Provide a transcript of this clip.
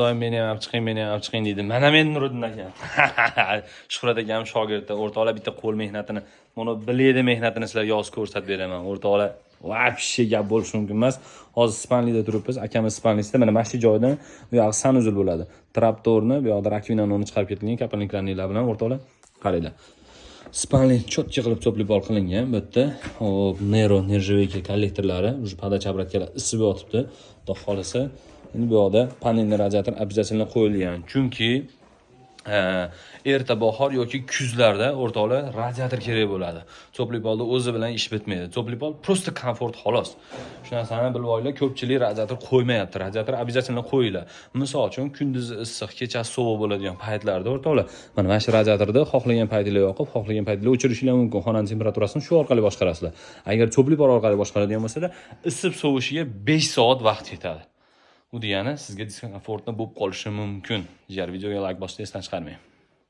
doim meni ham olib chiqing deydi. Mana men Nuriddin akam. Shuhrat akam shogirdi. O'rtoqlar bitta qo'l mehnatini, mana biledi mehnatini sizlarga yozib ko'rsatib beraman. O'rtoqlar, vobshe gap bo'lishi mumkin emas. Hozir Spanlida turibmiz. Akamiz Spanlisda mana shu joydan bu yoq sanuzul bo'ladi. Traptorni bu yoqda rakvinani uni chiqarib ketilgan kapelniklarnilar bilan o'rtoqlar qaranglar. Spanli cho'tchi qilib to'plib qilingan. Bu yerda hop nержавейка kollektorlari, уже podacha obratkalar isib yotibdi. Xudo xolasa, endi bu yoqda panelni radiator обязательно qo'yilgan. Chunki erta bahor yoki kuzlarda o'rtoqlar radiator kerak bo'ladi. To'plipolda o'zi bilan ish bitmaydi. To'plipol просто komfort xolos. Shu narsani bilib olinglar, ko'pchilik radiator qo'ymayapti. Radiator обязательно qo'yinglar. Misol uchun kunduzi issiq, kechasi sovuq bo'ladigan paytlarda o'rtoqlar, mana shu radiatorda xohlagan paytingizda yoqib, xohlagan paytingizda o'chirishingiz mumkin. Xonani temperaturasini shu orqali boshqarasizlar. Agar to'plipol orqali boshqaradigan bo'lsa-da, isib sovishiga 5 soat vaqt ketadi. U degani sizga diskomfortni bo'lib qolishi mumkin. Jar videoga like bosishni esdan chiqarmang.